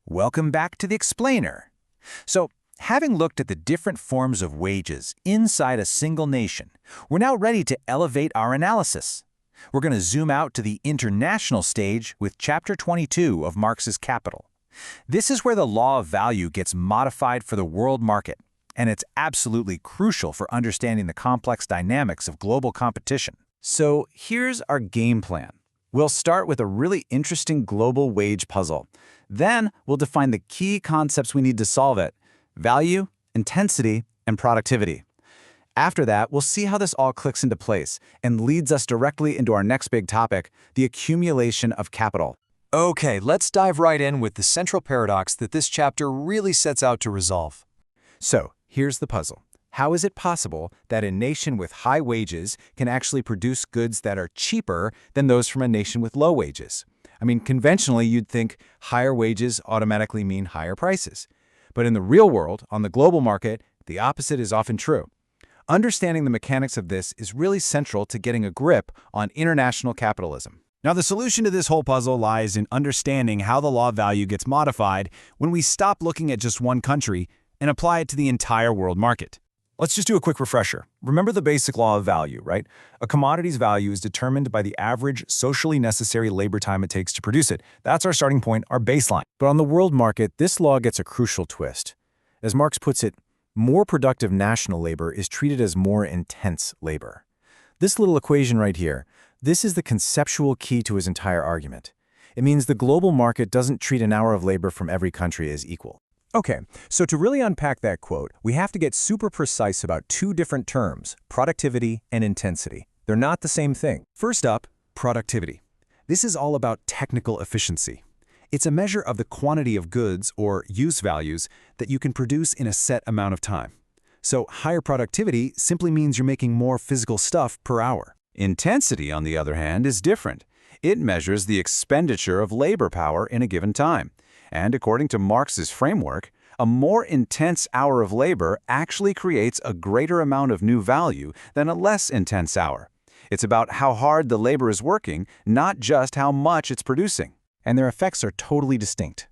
Welcome back to the Explainer. So, having looked at the different forms of wages inside a single nation, we're now ready to elevate our analysis. We're going to zoom out to the international stage with Chapter 22 of Marx's Capital. This is where the law of value gets modified for the world market, and it's absolutely crucial for understanding the complex dynamics of global competition. So here's our game plan. We'll start with a really interesting global wage puzzle. Then we'll define the key concepts we need to solve it: value, intensity, and productivity. After that, we'll see how this all clicks into place and leads us directly into our next big topic, the accumulation of capital. Okay, let's dive right in with the central paradox that this chapter really sets out to resolve. So, here's the puzzle. How is it possible that a nation with high wages can actually produce goods that are cheaper than those from a nation with low wages? I mean, conventionally, you'd think higher wages automatically mean higher prices. But in the real world, on the global market, the opposite is often true. Understanding the mechanics of this is really central to getting a grip on international capitalism. Now, the solution to this whole puzzle lies in understanding how the law of value gets modified when we stop looking at just one country and apply it to the entire world market. Let's just do a quick refresher. Remember the basic law of value, right? A commodity's value is determined by the average socially necessary labor time it takes to produce it. That's our starting point, our baseline. But on the world market, this law gets a crucial twist. As Marx puts it, more productive national labor is treated as more intense labor. This little equation right here, this is the conceptual key to his entire argument. It means the global market doesn't treat an hour of labor from every country as equal. Okay, so to really unpack that quote, we have to get super precise about two different terms, productivity and intensity. They're not the same thing. First up, productivity. This is all about technical efficiency. It's a measure of the quantity of goods, or use values, that you can produce in a set amount of time. So higher productivity simply means you're making more physical stuff per hour. Intensity, on the other hand, is different. It measures the expenditure of labor power in a given time. And according to Marx's framework, a more intense hour of labor actually creates a greater amount of new value than a less intense hour. It's about how hard the labor is working, not just how much it's producing. And their effects are totally distinct.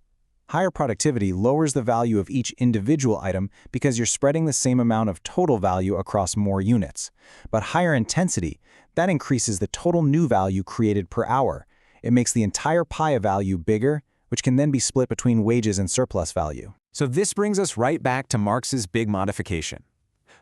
Higher productivity lowers the value of each individual item because you're spreading the same amount of total value across more units. But higher intensity, that increases the total new value created per hour. It makes the entire pie of value bigger, which can then be split between wages and surplus value. So this brings us right back to Marx's big modification.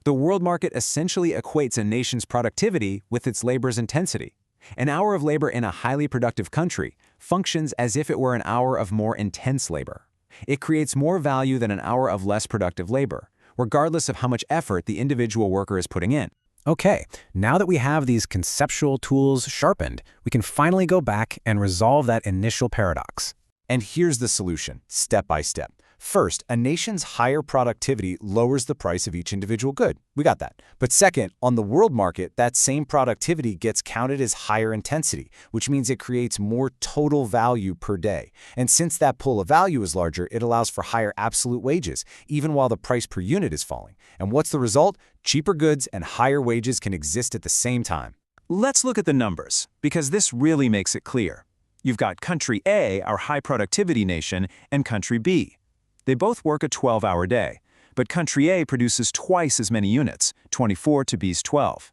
The world market essentially equates a nation's productivity with its labor's intensity. An hour of labor in a highly productive country functions as if it were an hour of more intense labor. It creates more value than an hour of less productive labor, regardless of how much effort the individual worker is putting in. Okay, now that we have these conceptual tools sharpened, we can finally go back and resolve that initial paradox. And here's the solution, step by step. First, a nation's higher productivity lowers the price of each individual good. We got that. But second, on the world market, that same productivity gets counted as higher intensity, which means it creates more total value per day. And since that pool of value is larger, it allows for higher absolute wages, even while the price per unit is falling. And what's the result? Cheaper goods and higher wages can exist at the same time. Let's look at the numbers, because this really makes it clear. You've got country A, our high productivity nation, and country B. They both work a 12-hour day, but country A produces twice as many units, 24 to B's 12.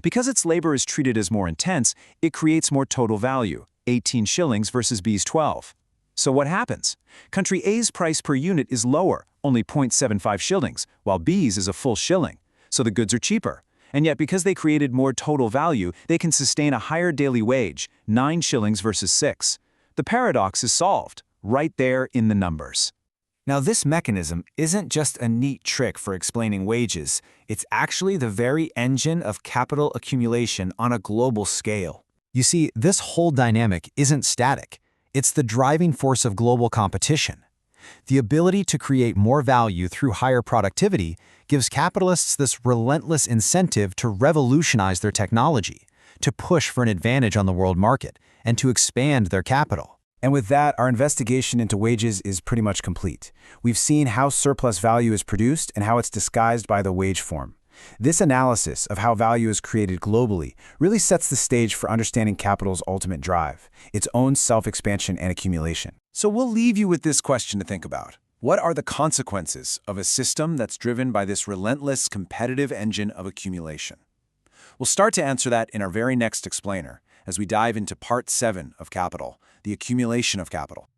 Because its labor is treated as more intense, it creates more total value, 18 shillings versus B's 12. So what happens? Country A's price per unit is lower, only 0.75 shillings, while B's is a full shilling. So the goods are cheaper. And yet, because they created more total value, they can sustain a higher daily wage, 9 shillings versus 6. The paradox is solved, right there in the numbers. Now, this mechanism isn't just a neat trick for explaining wages. It's actually the very engine of capital accumulation on a global scale. You see, this whole dynamic isn't static. It's the driving force of global competition. The ability to create more value through higher productivity gives capitalists this relentless incentive to revolutionize their technology, to push for an advantage on the world market, and to expand their capital. And with that, our investigation into wages is pretty much complete. We've seen how surplus value is produced and how it's disguised by the wage form. This analysis of how value is created globally really sets the stage for understanding capital's ultimate drive, its own self-expansion and accumulation. So we'll leave you with this question to think about. What are the consequences of a system that's driven by this relentless competitive engine of accumulation? We'll start to answer that in our very next explainer, as we dive into Part 7 of Capital, the accumulation of capital.